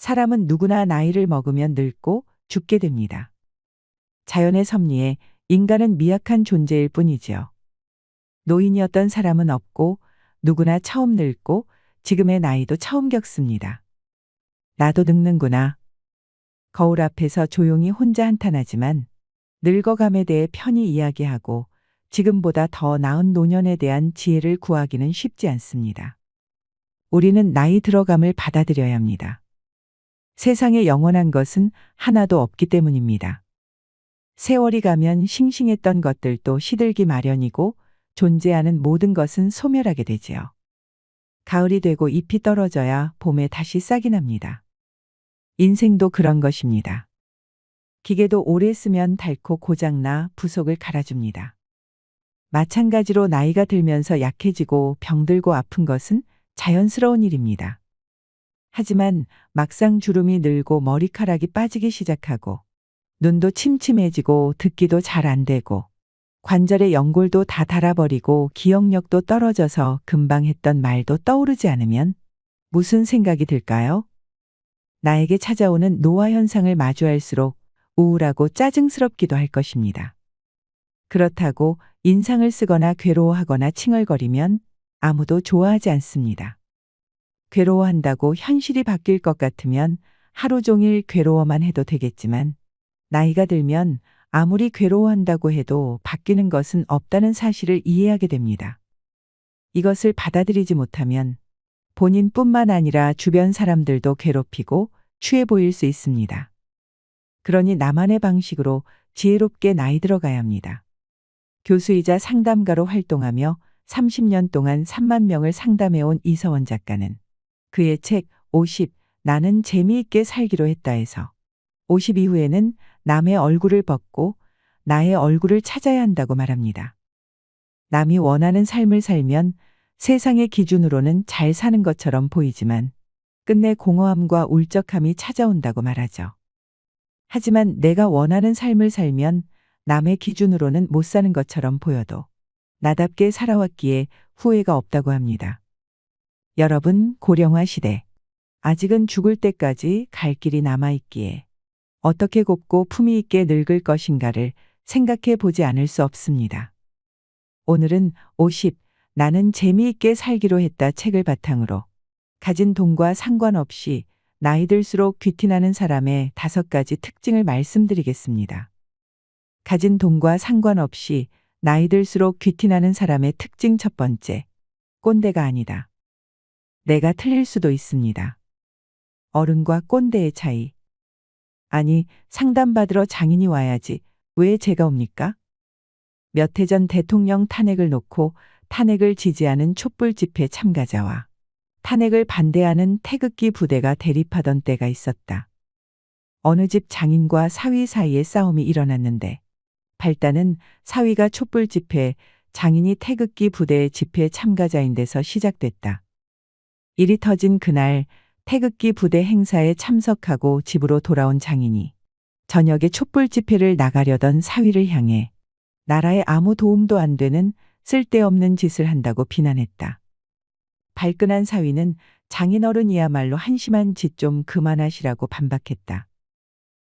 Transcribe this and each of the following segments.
사람은 누구나 나이를 먹으면 늙고 죽게 됩니다. 자연의 섭리에 인간은 미약한 존재일 뿐이지요. 노인이었던 사람은 없고 누구나 처음 늙고 지금의 나이도 처음 겪습니다. 나도 늙는구나. 거울 앞에서 조용히 혼자 한탄하지만 늙어감에 대해 편히 이야기하고 지금보다 더 나은 노년에 대한 지혜를 구하기는 쉽지 않습니다. 우리는 나이 들어감을 받아들여야 합니다. 세상에 영원한 것은 하나도 없기 때문입니다. 세월이 가면 싱싱했던 것들도 시들기 마련이고 존재하는 모든 것은 소멸하게 되지요. 가을이 되고 잎이 떨어져야 봄에 다시 싹이 납니다. 인생도 그런 것입니다. 기계도 오래 쓰면 닳고 고장나 부속을 갈아줍니다. 마찬가지로 나이가 들면서 약해지고 병들고 아픈 것은 자연스러운 일입니다. 하지만 막상 주름이 늘고 머리카락이 빠지기 시작하고 눈도 침침해지고 듣기도 잘 안 되고 관절의 연골도 다 닳아버리고 기억력도 떨어져서 금방 했던 말도 떠오르지 않으면 무슨 생각이 들까요? 나에게 찾아오는 노화 현상을 마주할수록 우울하고 짜증스럽기도 할 것입니다. 그렇다고 인상을 쓰거나 괴로워하거나 칭얼거리면 아무도 좋아하지 않습니다. 괴로워한다고 현실이 바뀔 것 같으면 하루 종일 괴로워만 해도 되겠지만 나이가 들면 아무리 괴로워한다고 해도 바뀌는 것은 없다는 사실을 이해하게 됩니다. 이것을 받아들이지 못하면 본인뿐만 아니라 주변 사람들도 괴롭히고 취해 보일 수 있습니다. 그러니 나만의 방식으로 지혜롭게 나이 들어가야 합니다. 교수이자 상담가로 활동하며 30년 동안 3만 명을 상담해온 이서원 작가는 그의 책 50, 나는 재미있게 살기로 했다에서 50 이후에는 남의 얼굴을 벗고 나의 얼굴을 찾아야 한다고 말합니다. 남이 원하는 삶을 살면 세상의 기준으로는 잘 사는 것처럼 보이지만 끝내 공허함과 울적함이 찾아온다고 말하죠. 하지만 내가 원하는 삶을 살면 남의 기준으로는 못 사는 것처럼 보여도 나답게 살아왔기에 후회가 없다고 합니다. 여러분, 고령화 시대. 아직은 죽을 때까지 갈 길이 남아있기에 어떻게 곱고 품위 있게 늙을 것인가를 생각해 보지 않을 수 없습니다. 오늘은 50, 나는 재미있게 살기로 했다 책을 바탕으로 가진 돈과 상관없이 나이 들수록 귀티나는 사람의 5가지 특징을 말씀드리겠습니다. 가진 돈과 상관없이 나이 들수록 귀티나는 사람의 특징 첫 번째, 꼰대가 아니다. 내가 틀릴 수도 있습니다. 어른과 꼰대의 차이. 아니, 상담받으러 장인이 와야지 왜 제가 옵니까? 몇 해 전 대통령 탄핵을 놓고 탄핵을 지지하는 촛불 집회 참가자와 탄핵을 반대하는 태극기 부대가 대립하던 때가 있었다. 어느 집 장인과 사위 사이에 싸움이 일어났는데 발단은 사위가 촛불 집회, 장인이 태극기 부대 집회 참가자인 데서 시작됐다. 일이 터진 그날 태극기 부대 행사에 참석하고 집으로 돌아온 장인이 저녁에 촛불 집회를 나가려던 사위를 향해 나라에 아무 도움도 안 되는 쓸데없는 짓을 한다고 비난했다. 발끈한 사위는 장인어른이야말로 한심한 짓 좀 그만하시라고 반박했다.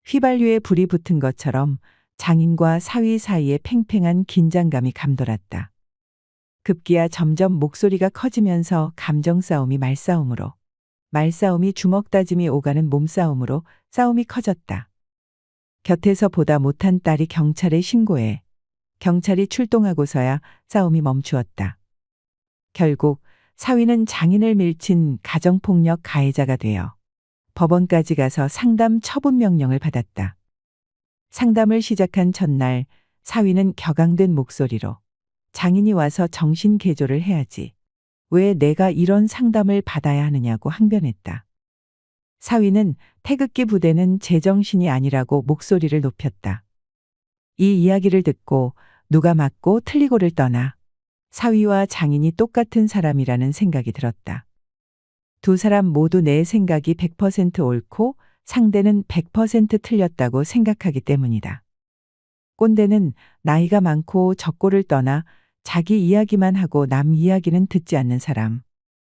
휘발유에 불이 붙은 것처럼 장인과 사위 사이에 팽팽한 긴장감이 감돌았다. 급기야 점점 목소리가 커지면서 감정 싸움이 말싸움으로, 말싸움이 주먹 다짐이 오가는 몸싸움으로 싸움이 커졌다. 곁에서 보다 못한 딸이 경찰에 신고해 경찰이 출동하고서야 싸움이 멈추었다. 결국 사위는 장인을 밀친 가정폭력 가해자가 되어 법원까지 가서 상담 처분 명령을 받았다. 상담을 시작한 첫날 사위는 격앙된 목소리로 장인이 와서 정신 개조를 해야지. 왜 내가 이런 상담을 받아야 하느냐고 항변했다. 사위는 태극기 부대는 제정신이 아니라고 목소리를 높였다. 이 이야기를 듣고 누가 맞고 틀리고를 떠나 사위와 장인이 똑같은 사람이라는 생각이 들었다. 두 사람 모두 내 생각이 100% 옳고 상대는 100% 틀렸다고 생각하기 때문이다. 꼰대는 나이가 많고 적고를 떠나 자기 이야기만 하고 남 이야기는 듣지 않는 사람.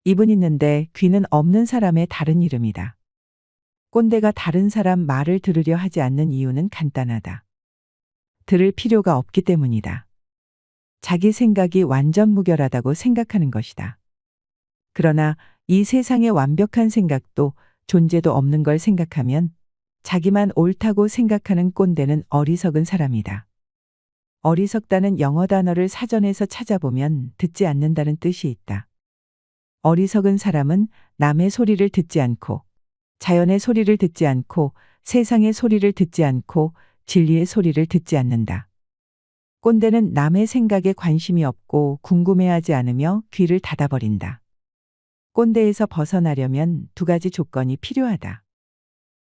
입은 있는데 귀는 없는 사람의 다른 이름이다. 꼰대가 다른 사람 말을 들으려 하지 않는 이유는 간단하다. 들을 필요가 없기 때문이다. 자기 생각이 완전 무결하다고 생각하는 것이다. 그러나 이 세상에 완벽한 생각도 존재도 없는 걸 생각하면 자기만 옳다고 생각하는 꼰대는 어리석은 사람이다. 어리석다는 영어 단어를 사전에서 찾아보면 듣지 않는다는 뜻이 있다. 어리석은 사람은 남의 소리를 듣지 않고, 자연의 소리를 듣지 않고, 세상의 소리를 듣지 않고, 진리의 소리를 듣지 않는다. 꼰대는 남의 생각에 관심이 없고 궁금해하지 않으며 귀를 닫아버린다. 꼰대에서 벗어나려면 두 가지 조건이 필요하다.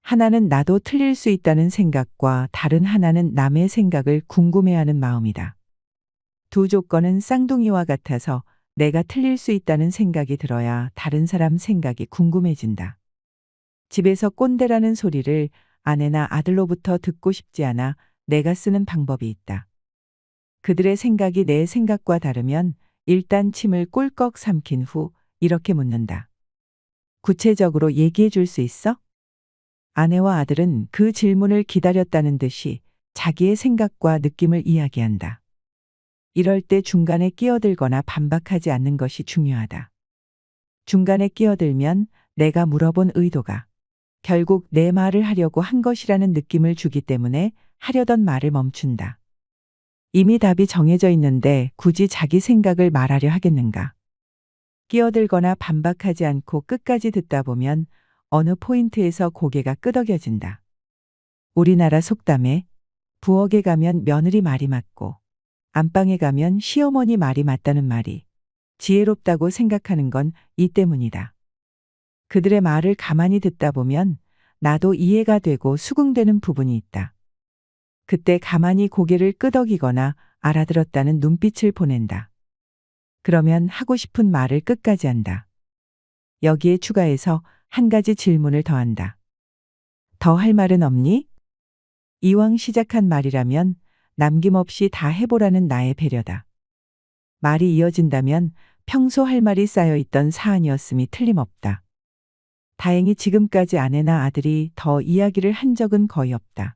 하나는 나도 틀릴 수 있다는 생각과 다른 하나는 남의 생각을 궁금해하는 마음이다. 두 조건은 쌍둥이와 같아서 내가 틀릴 수 있다는 생각이 들어야 다른 사람 생각이 궁금해진다. 집에서 꼰대라는 소리를 아내나 아들로부터 듣고 싶지 않아 내가 쓰는 방법이 있다. 그들의 생각이 내 생각과 다르면 일단 침을 꿀꺽 삼킨 후 이렇게 묻는다. 구체적으로 얘기해 줄 수 있어? 아내와 아들은 그 질문을 기다렸다는 듯이 자기의 생각과 느낌을 이야기한다. 이럴 때 중간에 끼어들거나 반박하지 않는 것이 중요하다. 중간에 끼어들면 내가 물어본 의도가 결국 내 말을 하려고 한 것이라는 느낌을 주기 때문에 하려던 말을 멈춘다. 이미 답이 정해져 있는데 굳이 자기 생각을 말하려 하겠는가? 끼어들거나 반박하지 않고 끝까지 듣다 보면 어느 포인트에서 고개가 끄덕여진다. 우리나라 속담에 부엌에 가면 며느리 말이 맞고 안방에 가면 시어머니 말이 맞다는 말이 지혜롭다고 생각하는 건 이 때문이다. 그들의 말을 가만히 듣다 보면 나도 이해가 되고 수긍되는 부분이 있다. 그때 가만히 고개를 끄덕이거나 알아들었다는 눈빛을 보낸다. 그러면 하고 싶은 말을 끝까지 한다. 여기에 추가해서 한 가지 질문을 더한다. 더 할 말은 없니? 이왕 시작한 말이라면 남김없이 다 해보라는 나의 배려다. 말이 이어진다면 평소 할 말이 쌓여있던 사안이었음이 틀림없다. 다행히 지금까지 아내나 아들이 더 이야기를 한 적은 거의 없다.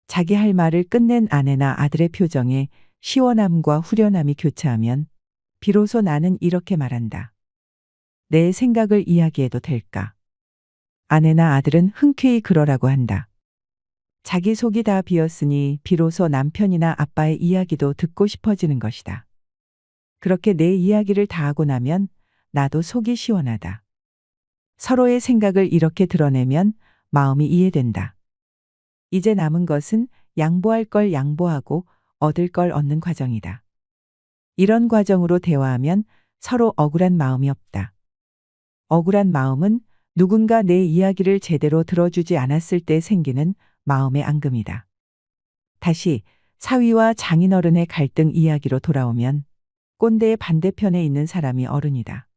자기 할 말을 끝낸 아내나 아들의 표정에 시원함과 후련함이 교차하면 비로소 나는 이렇게 말한다. 내 생각을 이야기해도 될까? 아내나 아들은 흔쾌히 그러라고 한다. 자기 속이 다 비었으니 비로소 남편이나 아빠의 이야기도 듣고 싶어지는 것이다. 그렇게 내 이야기를 다 하고 나면 나도 속이 시원하다. 서로의 생각을 이렇게 드러내면 마음이 이해된다. 이제 남은 것은 양보할 걸 양보하고 얻을 걸 얻는 과정이다. 이런 과정으로 대화하면 서로 억울한 마음이 없다. 억울한 마음은 누군가 내 이야기를 제대로 들어주지 않았을 때 생기는 마음의 앙금이다. 다시 사위와 장인어른의 갈등 이야기로 돌아오면 꼰대의 반대편에 있는 사람이 어른이다.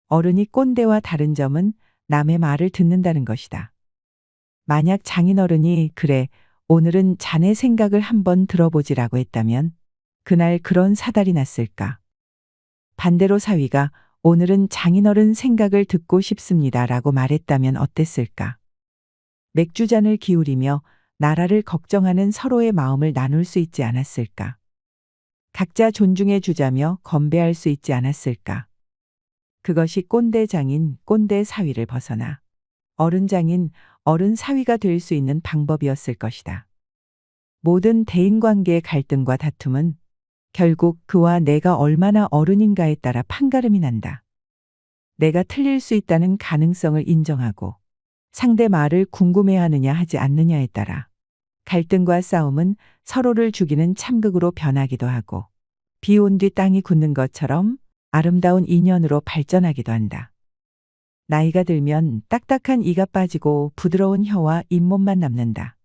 어른이 꼰대와 다른 점은 남의 말을 듣는다는 것이다. 만약 장인어른이 그래, 오늘은 자네 생각을 한번 들어보지라고 했다면 그날 그런 사달이 났을까? 반대로 사위가 오늘은 장인어른 생각을 듣고 싶습니다라고 말했다면 어땠을까? 맥주잔을 기울이며 나라를 걱정하는 서로의 마음을 나눌 수 있지 않았을까? 각자 존중해 주자며 건배할 수 있지 않았을까? 그것이 꼰대장인 꼰대 사위를 벗어나 어른장인 어른 사위가 될 수 있는 방법이었을 것이다. 모든 대인관계의 갈등과 다툼은 결국 그와 내가 얼마나 어른인가에 따라 판가름이 난다. 내가 틀릴 수 있다는 가능성을 인정하고 상대 말을 궁금해하느냐 하지 않느냐에 따라 갈등과 싸움은 서로를 죽이는 참극으로 변하기도 하고 비 온 뒤 땅이 굳는 것처럼 아름다운 인연으로 발전하기도 한다. 나이가 들면 딱딱한 이가 빠지고 부드러운 혀와 잇몸만 남는다.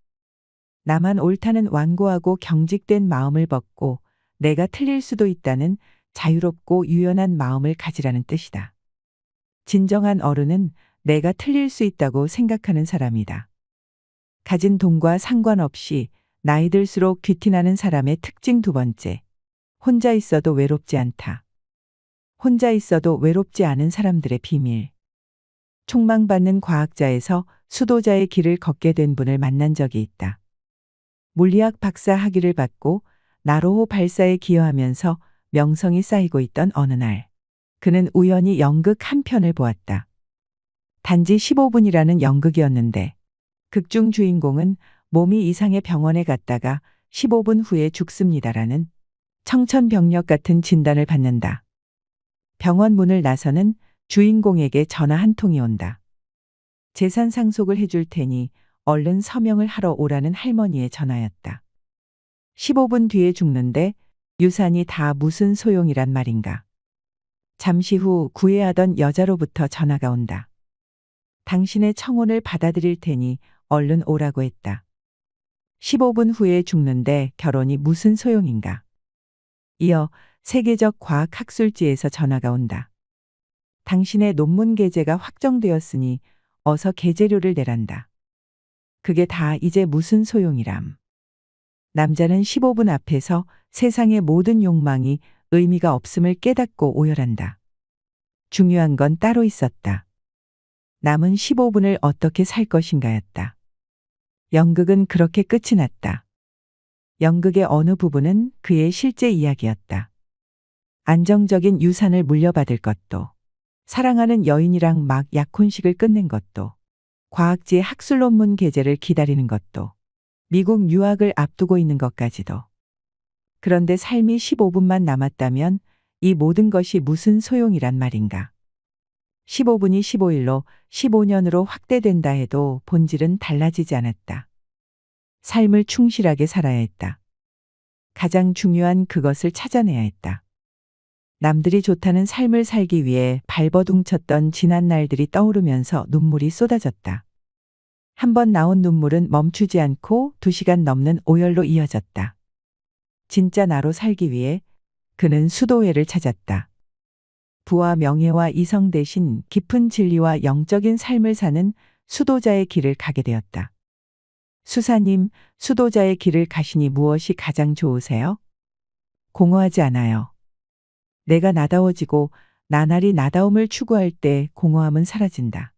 나만 옳다는 완고하고 경직된 마음을 벗고 내가 틀릴 수도 있다는 자유롭고 유연한 마음을 가지라는 뜻이다. 진정한 어른은 내가 틀릴 수 있다고 생각하는 사람이다. 가진 돈과 상관없이 나이 들수록 귀티나는 사람의 특징 두 번째. 혼자 있어도 외롭지 않다. 혼자 있어도 외롭지 않은 사람들의 비밀. 촉망받는 과학자에서 수도자의 길을 걷게 된 분을 만난 적이 있다. 물리학 박사 학위를 받고 나로호 발사에 기여하면서 명성이 쌓이고 있던 어느 날, 그는 우연히 연극 한 편을 보았다. 단지 15분이라는 연극이었는데 극중 주인공은 몸이 이상해 병원에 갔다가 15분 후에 죽습니다라는 청천벽력 같은 진단을 받는다. 병원 문을 나서는 주인공에게 전화 한 통이 온다. 재산 상속을 해줄 테니 얼른 서명을 하러 오라는 할머니의 전화였다. 15분 뒤에 죽는데 유산이 다 무슨 소용이란 말인가. 잠시 후 구애하던 여자로부터 전화가 온다. 당신의 청혼을 받아들일 테니 얼른 오라고 했다. 15분 후에 죽는데 결혼이 무슨 소용인가. 이어 세계적 과학학술지에서 전화가 온다. 당신의 논문 게재가 확정되었으니 어서 게재료를 내란다. 그게 다 이제 무슨 소용이람. 남자는 15분 앞에서 세상의 모든 욕망이 의미가 없음을 깨닫고 오열한다. 중요한 건 따로 있었다. 남은 15분을 어떻게 살 것인가였다. 연극은 그렇게 끝이 났다. 연극의 어느 부분은 그의 실제 이야기였다. 안정적인 유산을 물려받을 것도, 사랑하는 여인이랑 막 약혼식을 끝낸 것도, 과학지의 학술 논문 게재를 기다리는 것도, 미국 유학을 앞두고 있는 것까지도. 그런데 삶이 15분만 남았다면 이 모든 것이 무슨 소용이란 말인가. 15분이 15일로 15년으로 확대된다 해도 본질은 달라지지 않았다. 삶을 충실하게 살아야 했다. 가장 중요한 그것을 찾아내야 했다. 남들이 좋다는 삶을 살기 위해 발버둥쳤던 지난 날들이 떠오르면서 눈물이 쏟아졌다. 한 번 나온 눈물은 멈추지 않고 2시간 넘는 오열로 이어졌다. 진짜 나로 살기 위해 그는 수도회를 찾았다. 부와 명예와 이성 대신 깊은 진리와 영적인 삶을 사는 수도자의 길을 가게 되었다. 수사님, 수도자의 길을 가시니 무엇이 가장 좋으세요? 공허하지 않아요. 내가 나다워지고 나날이 나다움을 추구할 때 공허함은 사라진다.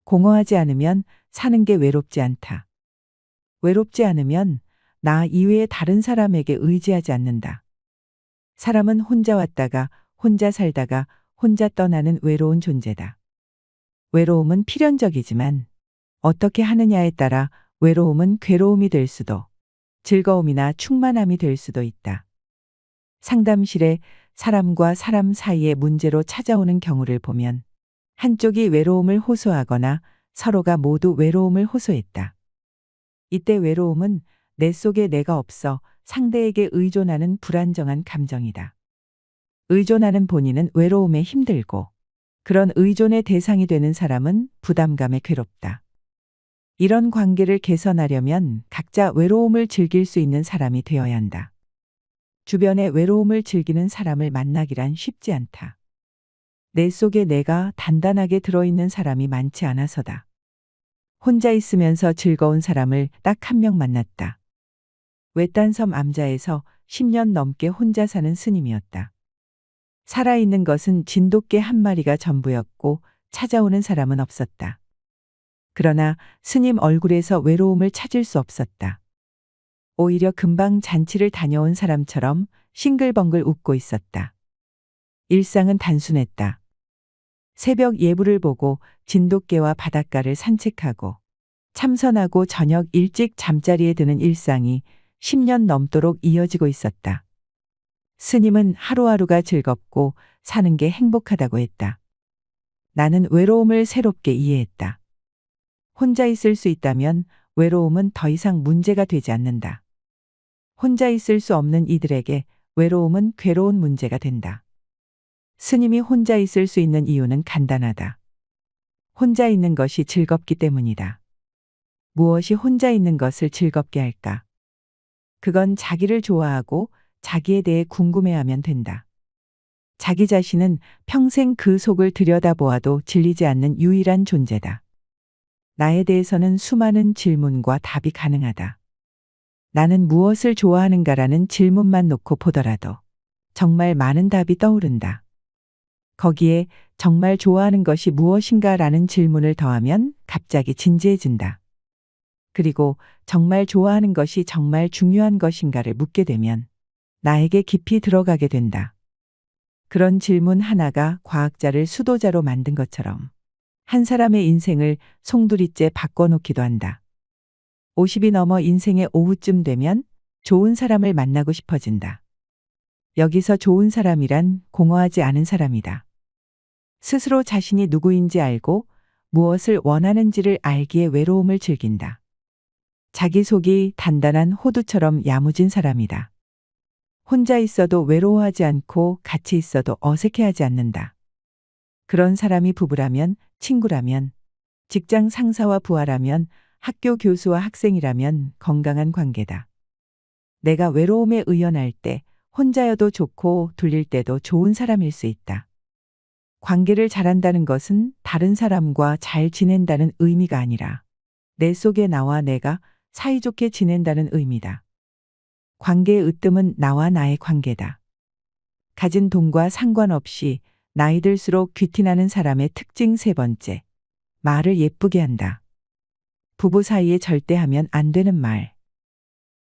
공허하지 않으면 사는 게 외롭지 않다. 외롭지 않으면 나 이외의 다른 사람에게 의지하지 않는다. 사람은 혼자 왔다가 혼자 살다가 혼자 떠나는 외로운 존재다. 외로움은 필연적이지만 어떻게 하느냐에 따라 외로움은 괴로움이 될 수도, 즐거움이나 충만함이 될 수도 있다. 상담실에 사람과 사람 사이의 문제로 찾아오는 경우를 보면 한쪽이 외로움을 호소하거나 서로가 모두 외로움을 호소했다. 이때 외로움은 내 속에 내가 없어 상대에게 의존하는 불안정한 감정이다. 의존하는 본인은 외로움에 힘들고 그런 의존의 대상이 되는 사람은 부담감에 괴롭다. 이런 관계를 개선하려면 각자 외로움을 즐길 수 있는 사람이 되어야 한다. 주변에 외로움을 즐기는 사람을 만나기란 쉽지 않다. 내 속에 내가 단단하게 들어있는 사람이 많지 않아서다. 혼자 있으면서 즐거운 사람을 딱 한 명 만났다. 외딴섬 암자에서 10년 넘게 혼자 사는 스님이었다. 살아있는 것은 진돗개 한 마리가 전부였고 찾아오는 사람은 없었다. 그러나 스님 얼굴에서 외로움을 찾을 수 없었다. 오히려 금방 잔치를 다녀온 사람처럼 싱글벙글 웃고 있었다. 일상은 단순했다. 새벽 예불을 보고 진돗개와 바닷가를 산책하고 참선하고 저녁 일찍 잠자리에 드는 일상이 10년 넘도록 이어지고 있었다. 스님은 하루하루가 즐겁고 사는 게 행복하다고 했다. 나는 외로움을 새롭게 이해했다. 혼자 있을 수 있다면 외로움은 더 이상 문제가 되지 않는다. 혼자 있을 수 없는 이들에게 외로움은 괴로운 문제가 된다. 스님이 혼자 있을 수 있는 이유는 간단하다. 혼자 있는 것이 즐겁기 때문이다. 무엇이 혼자 있는 것을 즐겁게 할까? 그건 자기를 좋아하고 자기에 대해 궁금해하면 된다. 자기 자신은 평생 그 속을 들여다보아도 질리지 않는 유일한 존재다. 나에 대해서는 수많은 질문과 답이 가능하다. 나는 무엇을 좋아하는가라는 질문만 놓고 보더라도 정말 많은 답이 떠오른다. 거기에 정말 좋아하는 것이 무엇인가 라는 질문을 더하면 갑자기 진지해진다. 그리고 정말 좋아하는 것이 정말 중요한 것인가를 묻게 되면 나에게 깊이 들어가게 된다. 그런 질문 하나가 과학자를 수도자로 만든 것처럼 한 사람의 인생을 송두리째 바꿔놓기도 한다. 50이 넘어 인생의 오후쯤 되면 좋은 사람을 만나고 싶어진다. 여기서 좋은 사람이란 공허하지 않은 사람이다. 스스로 자신이 누구인지 알고 무엇을 원하는지를 알기에 외로움을 즐긴다. 자기 속이 단단한 호두처럼 야무진 사람이다. 혼자 있어도 외로워하지 않고 같이 있어도 어색해하지 않는다. 그런 사람이 부부라면, 친구라면, 직장 상사와 부하라면, 학교 교수와 학생이라면 건강한 관계다. 내가 외로움에 의연할 때 혼자여도 좋고 둘릴 때도 좋은 사람일 수 있다. 관계를 잘한다는 것은 다른 사람과 잘 지낸다는 의미가 아니라 내 속에 나와 내가 사이좋게 지낸다는 의미다. 관계의 으뜸은 나와 나의 관계다. 가진 돈과 상관없이 나이 들수록 귀티나는 사람의 특징 세 번째. 말을 예쁘게 한다. 부부 사이에 절대 하면 안 되는 말.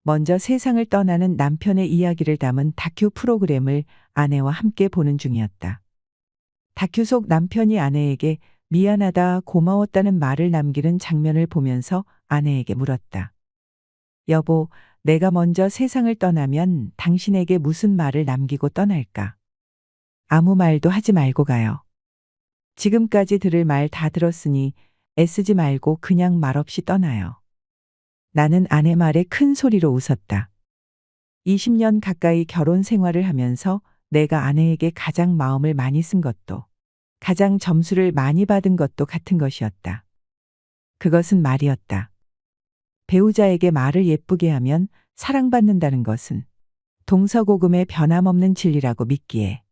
먼저 세상을 떠나는 남편의 이야기를 담은 다큐 프로그램을 아내와 함께 보는 중이었다. 다큐 속 남편이 아내에게 미안하다, 고마웠다는 말을 남기는 장면을 보면서 아내에게 물었다. 여보, 내가 먼저 세상을 떠나면 당신에게 무슨 말을 남기고 떠날까? 아무 말도 하지 말고 가요. 지금까지 들을 말 다 들었으니 애쓰지 말고 그냥 말없이 떠나요. 나는 아내 말에 큰 소리로 웃었다. 20년 가까이 결혼 생활을 하면서 내가 아내에게 가장 마음을 많이 쓴 것도, 가장 점수를 많이 받은 것도 같은 것이었다. 그것은 말이었다. 배우자에게 말을 예쁘게 하면 사랑받는다는 것은 동서고금의 변함없는 진리라고 믿기에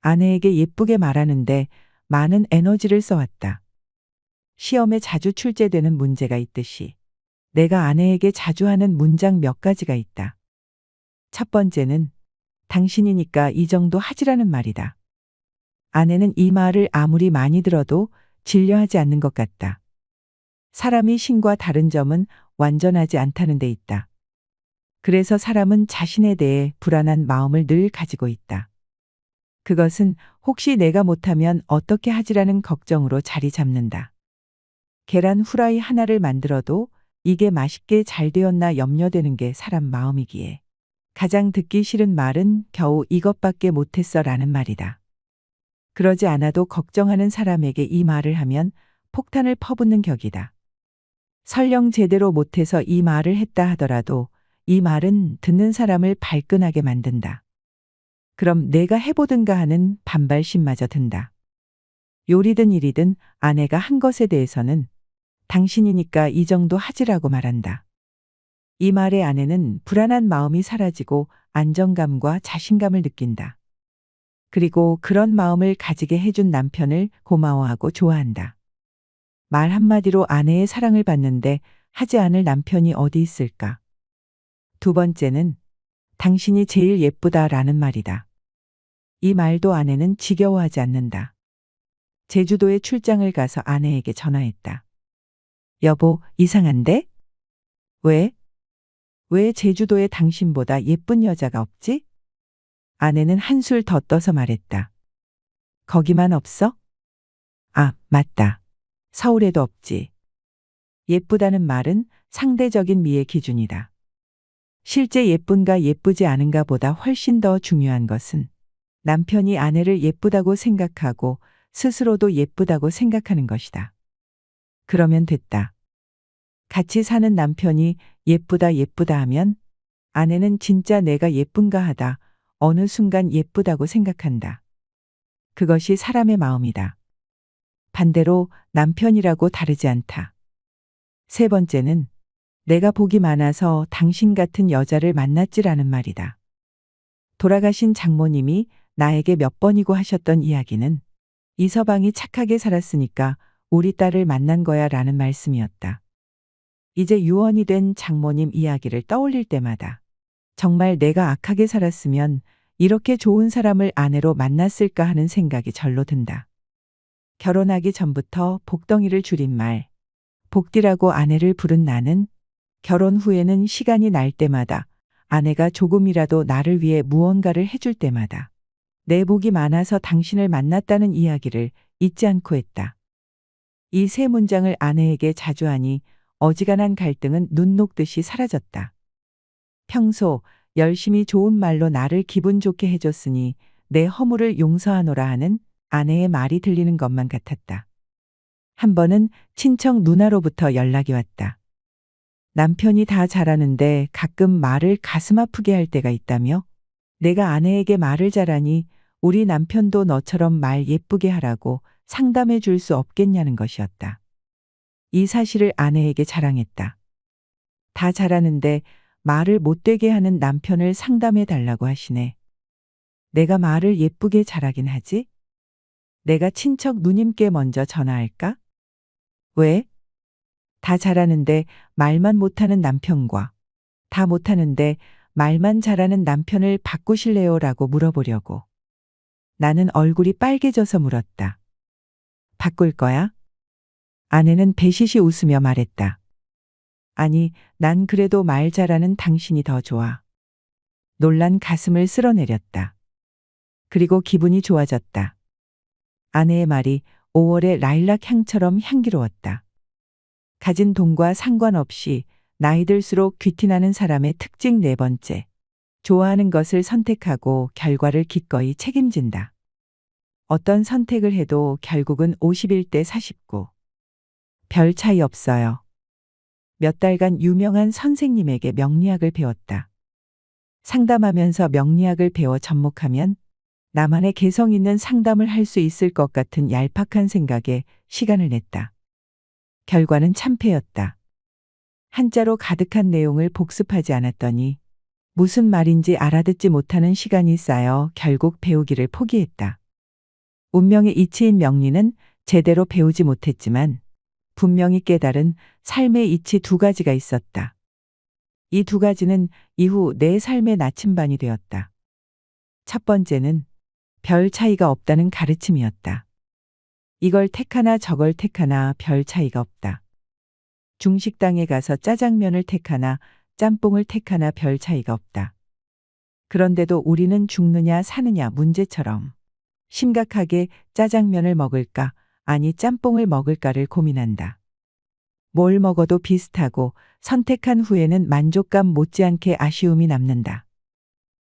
아내에게 예쁘게 말하는데 많은 에너지를 써왔다. 시험에 자주 출제되는 문제가 있듯이 내가 아내에게 자주 하는 문장 몇 가지가 있다. 첫 번째는 당신이니까 이 정도 하지라는 말이다. 아내는 이 말을 아무리 많이 들어도 질려하지 않는 것 같다. 사람이 신과 다른 점은 완전하지 않다는 데 있다. 그래서 사람은 자신에 대해 불안한 마음을 늘 가지고 있다. 그것은 혹시 내가 못하면 어떻게 하지라는 걱정으로 자리 잡는다. 계란 후라이 하나를 만들어도 이게 맛있게 잘 되었나 염려되는 게 사람 마음이기에 가장 듣기 싫은 말은 겨우 이것밖에 못했어 라는 말이다. 그러지 않아도 걱정하는 사람에게 이 말을 하면 폭탄을 퍼붓는 격이다. 설령 제대로 못해서 이 말을 했다 하더라도 이 말은 듣는 사람을 발끈하게 만든다. 그럼 내가 해보든가 하는 반발심마저 든다. 요리든 일이든 아내가 한 것에 대해서는 당신이니까 이 정도 하지라고 말한다. 이 말에 아내는 불안한 마음이 사라지고 안정감과 자신감을 느낀다. 그리고 그런 마음을 가지게 해준 남편을 고마워하고 좋아한다. 말 한마디로 아내의 사랑을 받는데 하지 않을 남편이 어디 있을까? 두 번째는 당신이 제일 예쁘다라는 말이다. 이 말도 아내는 지겨워하지 않는다. 제주도에 출장을 가서 아내에게 전화했다. 여보, 이상한데? 왜? 왜 제주도에 당신보다 예쁜 여자가 없지? 아내는 한술 더 떠서 말했다. 거기만 없어? 아, 맞다. 서울에도 없지. 예쁘다는 말은 상대적인 미의 기준이다. 실제 예쁜가 예쁘지 않은가 보다 훨씬 더 중요한 것은 남편이 아내를 예쁘다고 생각하고 스스로도 예쁘다고 생각하는 것이다. 그러면 됐다. 같이 사는 남편이 예쁘다 예쁘다 하면 아내는 진짜 내가 예쁜가 하다 어느 순간 예쁘다고 생각한다. 그것이 사람의 마음이다. 반대로 남편이라고 다르지 않다. 세 번째는 내가 복이 많아서 당신 같은 여자를 만났지라는 말이다. 돌아가신 장모님이 나에게 몇 번이고 하셨던 이야기는 이서방이 착하게 살았으니까 우리 딸을 만난 거야 라는 말씀이었다. 이제 유언이 된 장모님 이야기를 떠올릴 때마다 정말 내가 악하게 살았으면 이렇게 좋은 사람을 아내로 만났을까 하는 생각이 절로 든다. 결혼하기 전부터 복덩이를 줄인 말, 복디라고 아내를 부른 나는 결혼 후에는 시간이 날 때마다 아내가 조금이라도 나를 위해 무언가를 해줄 때마다 내 복이 많아서 당신을 만났다는 이야기를 잊지 않고 했다. 이 세 문장을 아내에게 자주 하니 어지간한 갈등은 눈 녹듯이 사라졌다. 평소 열심히 좋은 말로 나를 기분 좋게 해줬으니 내 허물을 용서하노라 하는 아내의 말이 들리는 것만 같았다. 한 번은 친척 누나로부터 연락이 왔다. 남편이 다 잘하는데 가끔 말을 가슴 아프게 할 때가 있다며 내가 아내에게 말을 잘하니 우리 남편도 너처럼 말 예쁘게 하라고 상담해 줄 수 없겠냐는 것이었다. 이 사실을 아내에게 자랑했다. 다 잘하는데 말을 못되게 하는 남편을 상담해 달라고 하시네. 내가 말을 예쁘게 잘하긴 하지? 내가 친척 누님께 먼저 전화할까? 왜? 다 잘하는데 말만 못하는 남편과 다 못하는데 말만 잘하는 남편을 바꾸실래요라고 물어보려고. 나는 얼굴이 빨개져서 물었다. 바꿀 거야? 아내는 배시시 웃으며 말했다. 아니, 난 그래도 말 잘하는 당신이 더 좋아. 놀란 가슴을 쓸어내렸다. 그리고 기분이 좋아졌다. 아내의 말이 5월의 라일락 향처럼 향기로웠다. 가진 돈과 상관없이 나이 들수록 귀티나는 사람의 특징 네 번째. 좋아하는 것을 선택하고 결과를 기꺼이 책임진다. 어떤 선택을 해도 결국은 51대 49. 별 차이 없어요. 몇 달간 유명한 선생님에게 명리학을 배웠다. 상담하면서 명리학을 배워 접목하면 나만의 개성 있는 상담을 할 수 있을 것 같은 얄팍한 생각에 시간을 냈다. 결과는 참패였다. 한자로 가득한 내용을 복습하지 않았더니 무슨 말인지 알아듣지 못하는 시간이 쌓여 결국 배우기를 포기했다. 운명의 이치인 명리는 제대로 배우지 못했지만 분명히 깨달은 삶의 이치 두 가지가 있었다. 이 두 가지는 이후 내 삶의 나침반이 되었다. 첫 번째는 별 차이가 없다는 가르침이었다. 이걸 택하나 저걸 택하나 별 차이가 없다. 중식당에 가서 짜장면을 택하나 짬뽕을 택하나 별 차이가 없다. 그런데도 우리는 죽느냐 사느냐 문제처럼 심각하게 짜장면을 먹을까 아니 짬뽕을 먹을까를 고민한다. 뭘 먹어도 비슷하고 선택한 후에는 만족감 못지않게 아쉬움이 남는다.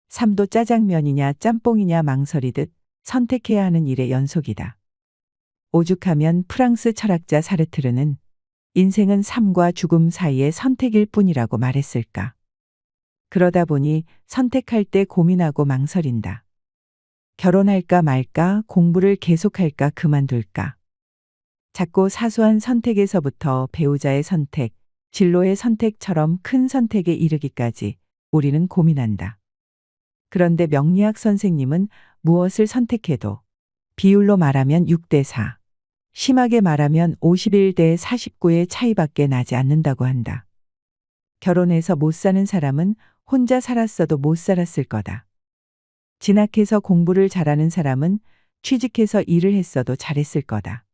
삶도 짜장면이냐 짬뽕이냐 망설이듯 선택해야 하는 일의 연속이다. 오죽하면 프랑스 철학자 사르트르는 인생은 삶과 죽음 사이의 선택일 뿐이라고 말했을까. 그러다 보니 선택할 때 고민하고 망설인다. 결혼할까 말까, 공부를 계속할까 그만둘까. 작고 사소한 선택에서부터 배우자의 선택, 진로의 선택처럼 큰 선택에 이르기까지 우리는 고민한다. 그런데 명리학 선생님은 무엇을 선택해도 비율로 말하면 6대 4, 심하게 말하면 51대 49의 차이밖에 나지 않는다고 한다. 결혼해서 못 사는 사람은 혼자 살았어도 못 살았을 거다. 진학해서 공부를 잘하는 사람은 취직해서 일을 했어도 잘했을 거다.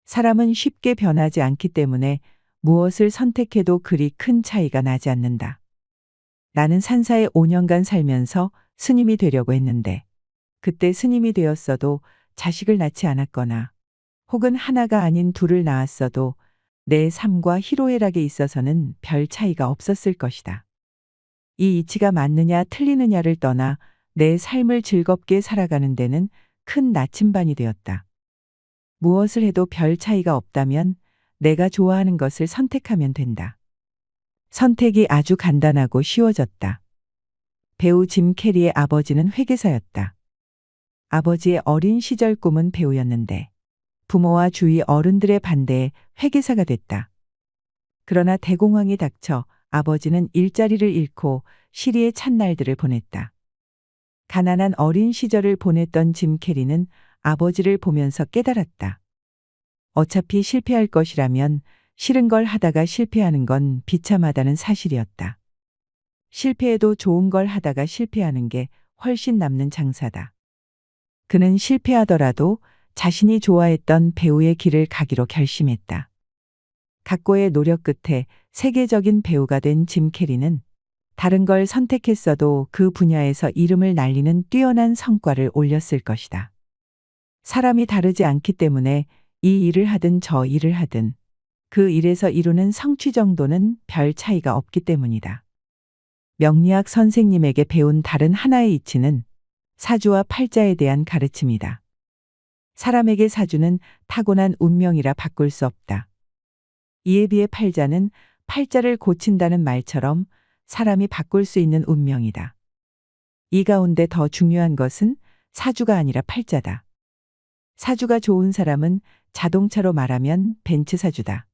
사람은 쉽게 변하지 않기 때문에 무엇을 선택해도 그리 큰 차이가 나지 않는다. 나는 산사에 5년간 살면서 스님이 되려고 했는데 그때 스님이 되었어도 자식을 낳지 않았거나 혹은 하나가 아닌 둘을 낳았어도 내 삶과 희로애락에 있어서는 별 차이가 없었을 것이다. 이 이치가 맞느냐 틀리느냐를 떠나 내 삶을 즐겁게 살아가는 데는 큰 나침반이 되었다. 무엇을 해도 별 차이가 없다면 내가 좋아하는 것을 선택하면 된다. 선택이 아주 간단하고 쉬워졌다. 배우 짐 캐리의 아버지는 회계사였다. 아버지의 어린 시절 꿈은 배우였는데 부모와 주위 어른들의 반대에 회계사가 됐다. 그러나 대공황이 닥쳐 아버지는 일자리를 잃고 시리에 찬 날들을 보냈다. 가난한 어린 시절을 보냈던 짐 캐리는 아버지를 보면서 깨달았다. 어차피 실패할 것이라면 싫은 걸 하다가 실패하는 건 비참하다는 사실이었다. 실패해도 좋은 걸 하다가 실패하는 게 훨씬 남는 장사다. 그는 실패하더라도 자신이 좋아했던 배우의 길을 가기로 결심했다. 각고의 노력 끝에 세계적인 배우가 된 짐 캐리는 다른 걸 선택했어도 그 분야에서 이름을 날리는 뛰어난 성과를 올렸을 것이다. 사람이 다르지 않기 때문에 이 일을 하든 저 일을 하든 그 일에서 이루는 성취 정도는 별 차이가 없기 때문이다. 명리학 선생님에게 배운 다른 하나의 이치는 사주와 팔자에 대한 가르침이다. 사람에게 사주는 타고난 운명이라 바꿀 수 없다. 이에 비해 팔자는 팔자를 고친다는 말처럼 사람이 바꿀 수 있는 운명이다. 이 가운데 더 중요한 것은 사주가 아니라 팔자다. 사주가 좋은 사람은 자동차로 말하면 벤츠 사주다.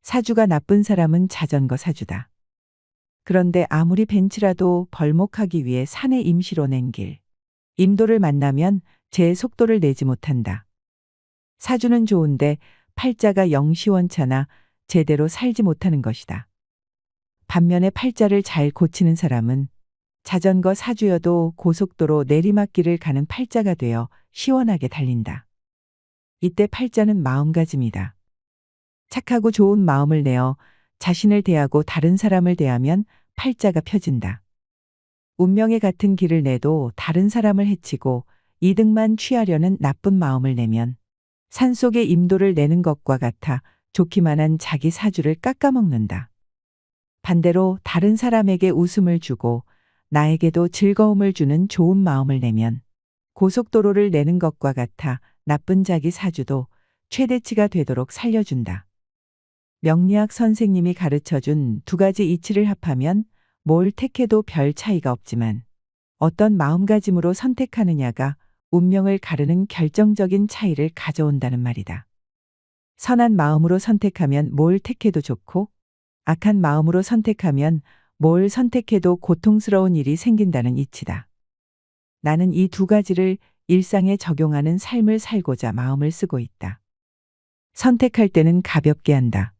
사주가 나쁜 사람은 자전거 사주다. 그런데 아무리 벤츠라도 벌목하기 위해 산에 임시로 낸 길, 임도를 만나면 제 속도를 내지 못한다. 사주는 좋은데 팔자가 영 시원찮아 제대로 살지 못하는 것이다. 반면에 팔자를 잘 고치는 사람은 자전거 사주여도 고속도로 내리막길을 가는 팔자가 되어 시원하게 달린다. 이때 팔자는 마음가짐이다. 착하고 좋은 마음을 내어 자신을 대하고 다른 사람을 대하면 팔자가 펴진다. 운명에 같은 길을 내도 다른 사람을 해치고 이득만 취하려는 나쁜 마음을 내면 산속에 임도를 내는 것과 같아 좋기만 한 자기 사주를 깎아먹는다. 반대로 다른 사람에게 웃음을 주고 나에게도 즐거움을 주는 좋은 마음을 내면 고속도로를 내는 것과 같아 나쁜 자기 사주도 최대치가 되도록 살려준다. 명리학 선생님이 가르쳐준 두 가지 이치를 합하면 뭘 택해도 별 차이가 없지만 어떤 마음가짐으로 선택하느냐가 운명을 가르는 결정적인 차이를 가져온다는 말이다. 선한 마음으로 선택하면 뭘 택해도 좋고 악한 마음으로 선택하면 뭘 선택해도 고통스러운 일이 생긴다는 이치다. 나는 이 두 가지를 일상에 적용하는 삶을 살고자 마음을 쓰고 있다. 선택할 때는 가볍게 한다.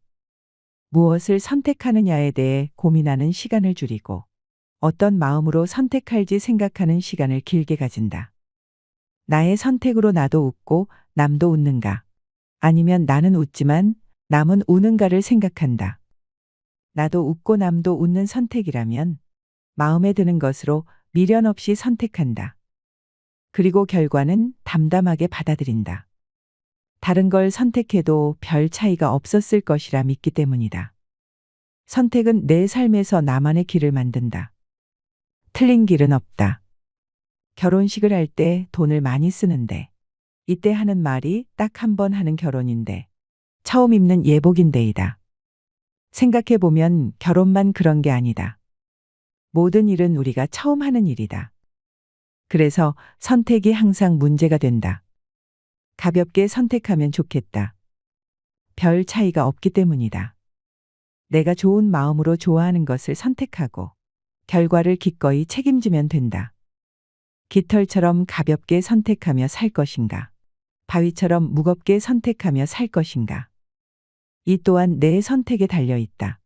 무엇을 선택하느냐에 대해 고민하는 시간을 줄이고 어떤 마음으로 선택할지 생각하는 시간을 길게 가진다. 나의 선택으로 나도 웃고 남도 웃는가? 아니면 나는 웃지만 남은 우는가를 생각한다. 나도 웃고 남도 웃는 선택이라면 마음에 드는 것으로 미련 없이 선택한다. 그리고 결과는 담담하게 받아들인다. 다른 걸 선택해도 별 차이가 없었을 것이라 믿기 때문이다. 선택은 내 삶에서 나만의 길을 만든다. 틀린 길은 없다. 결혼식을 할 때 돈을 많이 쓰는데 이때 하는 말이 딱 한 번 하는 결혼인데 처음 입는 예복인데이다. 생각해보면 결혼만 그런 게 아니다. 모든 일은 우리가 처음 하는 일이다. 그래서 선택이 항상 문제가 된다. 가볍게 선택하면 좋겠다. 별 차이가 없기 때문이다. 내가 좋은 마음으로 좋아하는 것을 선택하고 결과를 기꺼이 책임지면 된다. 깃털처럼 가볍게 선택하며 살 것인가? 바위처럼 무겁게 선택하며 살 것인가? 이 또한 내 선택에 달려 있다.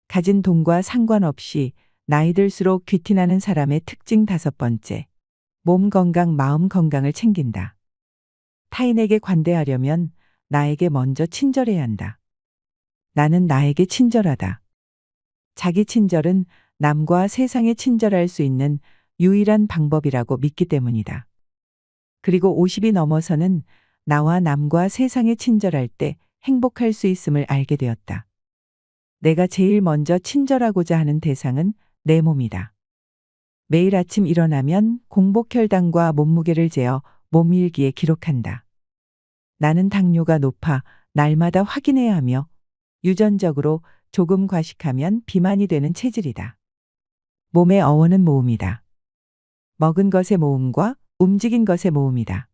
가진 돈과 상관없이 나이 들수록 귀티나는 사람의 특징 5번째. 몸 건강, 마음 건강을 챙긴다. 타인에게 관대하려면 나에게 먼저 친절해야 한다. 나는 나에게 친절하다. 자기 친절은 남과 세상에 친절할 수 있는 유일한 방법이라고 믿기 때문이다. 그리고 50이 넘어서는 나와 남과 세상에 친절할 때 행복할 수 있음을 알게 되었다. 내가 제일 먼저 친절하고자 하는 대상은 내 몸이다. 매일 아침 일어나면 공복혈당과 몸무게를 재어 몸일기에 기록한다. 나는 당뇨가 높아 날마다 확인해야 하며 유전적으로 조금 과식하면 비만이 되는 체질이다. 몸의 어원은 모음이다. 먹은 것의 모음과 움직인 것의 모음이다.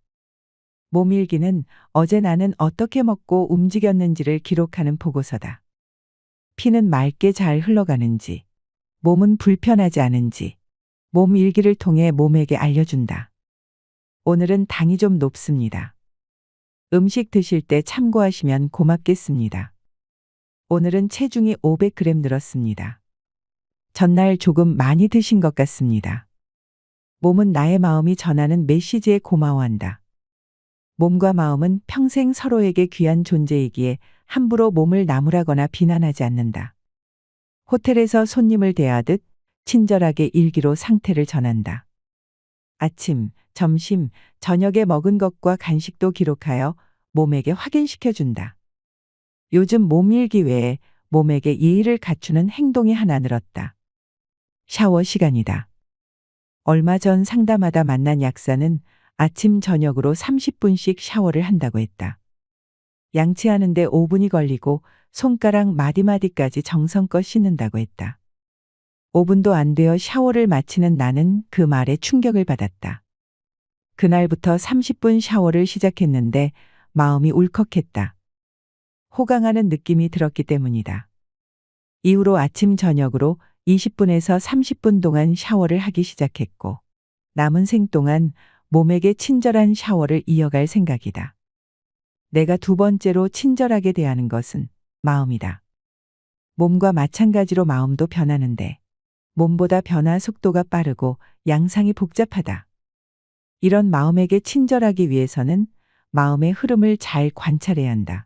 몸일기는 어제 나는 어떻게 먹고 움직였는지를 기록하는 보고서다. 피는 맑게 잘 흘러가는지, 몸은 불편하지 않은지, 몸 일기를 통해 몸에게 알려준다. 오늘은 당이 좀 높습니다. 음식 드실 때 참고하시면 고맙겠습니다. 오늘은 체중이 500g 늘었습니다. 전날 조금 많이 드신 것 같습니다. 몸은 나의 마음이 전하는 메시지에 고마워한다. 몸과 마음은 평생 서로에게 귀한 존재이기에 함부로 몸을 나무라거나 비난하지 않는다. 호텔에서 손님을 대하듯 친절하게 일기로 상태를 전한다. 아침, 점심, 저녁에 먹은 것과 간식도 기록하여 몸에게 확인시켜준다. 요즘 몸일기 외에 몸에게 예의를 갖추는 행동이 하나 늘었다. 샤워 시간이다. 얼마 전 상담하다 만난 약사는 아침 저녁으로 30분씩 샤워를 한다고 했다. 양치하는데 5분이 걸리고 손가락 마디마디까지 정성껏 씻는다고 했다. 5분도 안 되어 샤워를 마치는 나는 그 말에 충격을 받았다. 그날부터 30분 샤워를 시작했는데 마음이 울컥했다. 호강하는 느낌이 들었기 때문이다. 이후로 아침 저녁으로 20분에서 30분 동안 샤워를 하기 시작했고 남은 생 동안 몸에게 친절한 샤워를 이어갈 생각이다. 내가 두 번째로 친절하게 대하는 것은 마음이다. 몸과 마찬가지로 마음도 변하는데 몸보다 변화 속도가 빠르고 양상이 복잡하다. 이런 마음에게 친절하기 위해서는 마음의 흐름을 잘 관찰해야 한다.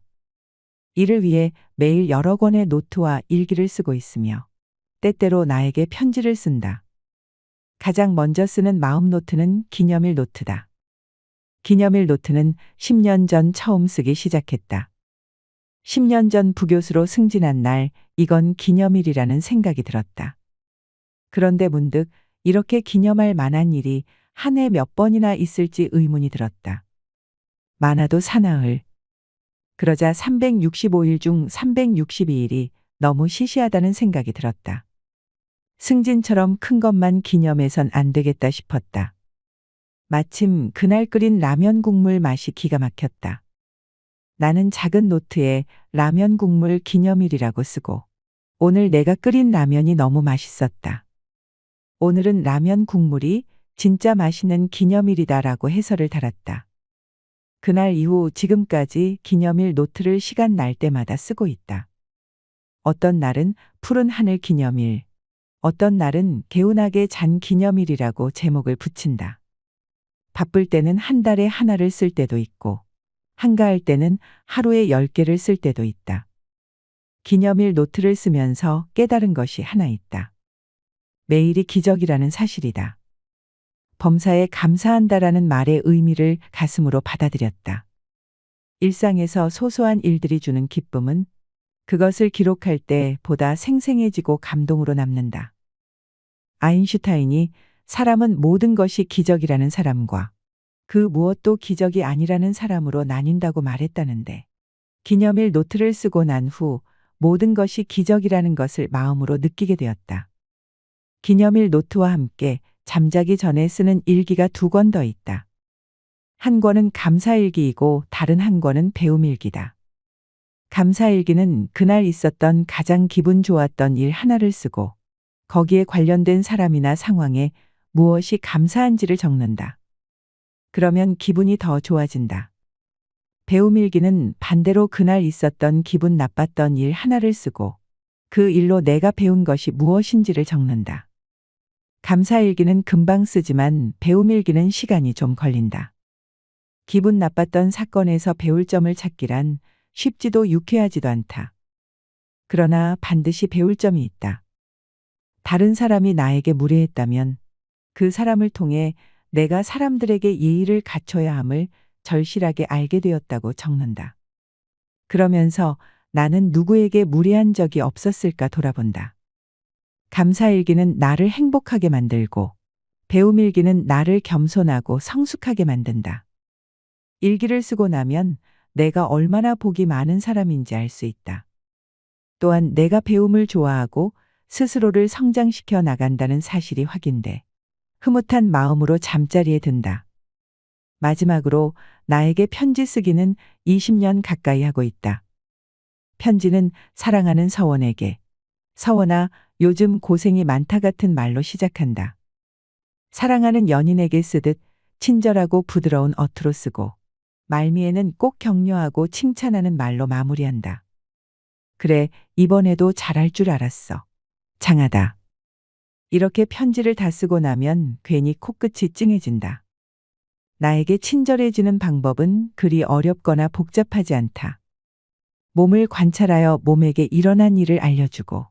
이를 위해 매일 여러 권의 노트와 일기를 쓰고 있으며 때때로 나에게 편지를 쓴다. 가장 먼저 쓰는 마음 노트는 기념일 노트다. 기념일 노트는 10년 전 처음 쓰기 시작했다. 10년 전 부교수로 승진한 날 이건 기념일이라는 생각이 들었다. 그런데 문득 이렇게 기념할 만한 일이 한 해 몇 번이나 있을지 의문이 들었다. 많아도 사나흘. 그러자 365일 중 362일이 너무 시시하다는 생각이 들었다. 승진처럼 큰 것만 기념해선 안 되겠다 싶었다. 마침 그날 끓인 라면 국물 맛이 기가 막혔다. 나는 작은 노트에 라면 국물 기념일이라고 쓰고 오늘 내가 끓인 라면이 너무 맛있었다. 오늘은 라면 국물이 진짜 맛있는 기념일이다라고 해설을 달았다. 그날 이후 지금까지 기념일 노트를 시간 날 때마다 쓰고 있다. 어떤 날은 푸른 하늘 기념일, 어떤 날은 개운하게 잔 기념일이라고 제목을 붙인다. 바쁠 때는 한 달에 하나를 쓸 때도 있고, 한가할 때는 하루에 10개를 쓸 때도 있다. 기념일 노트를 쓰면서 깨달은 것이 하나 있다. 매일이 기적이라는 사실이다. 범사에 감사한다라는 말의 의미를 가슴으로 받아들였다. 일상에서 소소한 일들이 주는 기쁨은 그것을 기록할 때 보다 생생해지고 감동으로 남는다. 아인슈타인이 사람은 모든 것이 기적이라는 사람과 그 무엇도 기적이 아니라는 사람으로 나뉜다고 말했다는데 기념일 노트를 쓰고 난 후 모든 것이 기적이라는 것을 마음으로 느끼게 되었다. 기념일 노트와 함께 잠자기 전에 쓰는 일기가 2권 더 있다. 한 권은 감사일기이고 다른 한 권은 배움일기다. 감사일기는 그날 있었던 가장 기분 좋았던 일 하나를 쓰고 거기에 관련된 사람이나 상황에 무엇이 감사한지를 적는다. 그러면 기분이 더 좋아진다. 배움일기는 반대로 그날 있었던 기분 나빴던 일 하나를 쓰고 그 일로 내가 배운 것이 무엇인지를 적는다. 감사일기는 금방 쓰지만 배움일기는 시간이 좀 걸린다. 기분 나빴던 사건에서 배울 점을 찾기란 쉽지도 유쾌하지도 않다. 그러나 반드시 배울 점이 있다. 다른 사람이 나에게 무례했다면 그 사람을 통해 내가 사람들에게 예의를 갖춰야 함을 절실하게 알게 되었다고 적는다. 그러면서 나는 누구에게 무례한 적이 없었을까 돌아본다. 감사일기는 나를 행복하게 만들고 배움일기는 나를 겸손하고 성숙하게 만든다. 일기를 쓰고 나면 내가 얼마나 복이 많은 사람인지 알 수 있다. 또한 내가 배움을 좋아하고 스스로를 성장시켜 나간다는 사실이 확인돼 흐뭇한 마음으로 잠자리에 든다. 마지막으로 나에게 편지 쓰기는 20년 가까이 하고 있다. 편지는 사랑하는 서원에게, 서원아, 요즘 고생이 많다 같은 말로 시작한다. 사랑하는 연인에게 쓰듯 친절하고 부드러운 어투로 쓰고 말미에는 꼭 격려하고 칭찬하는 말로 마무리한다. 그래, 이번에도 잘할 줄 알았어. 장하다. 이렇게 편지를 다 쓰고 나면 괜히 코끝이 찡해진다. 나에게 친절해지는 방법은 그리 어렵거나 복잡하지 않다. 몸을 관찰하여 몸에게 일어난 일을 알려주고,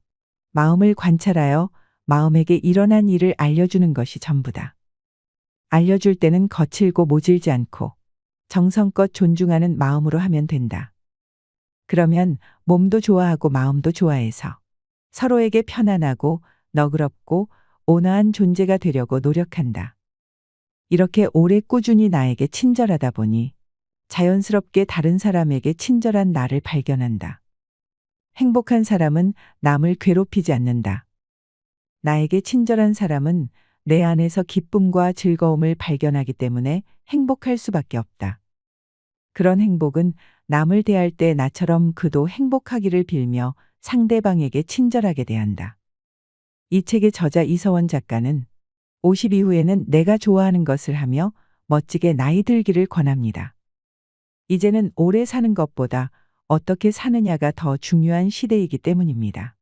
마음을 관찰하여 마음에게 일어난 일을 알려주는 것이 전부다. 알려줄 때는 거칠고 모질지 않고 정성껏 존중하는 마음으로 하면 된다. 그러면 몸도 좋아하고 마음도 좋아해서 서로에게 편안하고 너그럽고 온화한 존재가 되려고 노력한다. 이렇게 오래 꾸준히 나에게 친절하다 보니 자연스럽게 다른 사람에게 친절한 나를 발견한다. 행복한 사람은 남을 괴롭히지 않는다. 나에게 친절한 사람은 내 안에서 기쁨과 즐거움을 발견하기 때문에 행복할 수밖에 없다. 그런 행복은 남을 대할 때 나처럼 그도 행복하기를 빌며 상대방에게 친절하게 대한다. 이 책의 저자 이서원 작가는 50 이후에는 내가 좋아하는 것을 하며 멋지게 나이 들기를 권합니다. 이제는 오래 사는 것보다 어떻게 사느냐가 더 중요한 시대이기 때문입니다.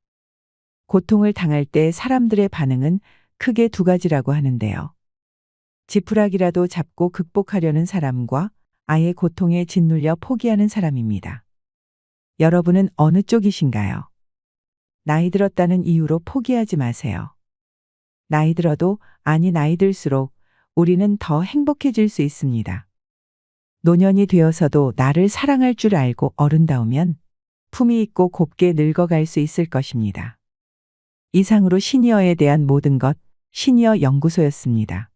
고통을 당할 때 사람들의 반응은 크게 두 가지라고 하는데요. 지푸라기라도 잡고 극복하려는 사람과 아예 고통에 짓눌려 포기하는 사람입니다. 여러분은 어느 쪽이신가요? 나이 들었다는 이유로 포기하지 마세요. 나이 들어도 나이 들수록 우리는 더 행복해질 수 있습니다. 노년이 되어서도 나를 사랑할 줄 알고 어른다우면 품위 있고 곱게 늙어갈 수 있을 것입니다. 이상으로 시니어에 대한 모든 것, 시니어 연구소였습니다.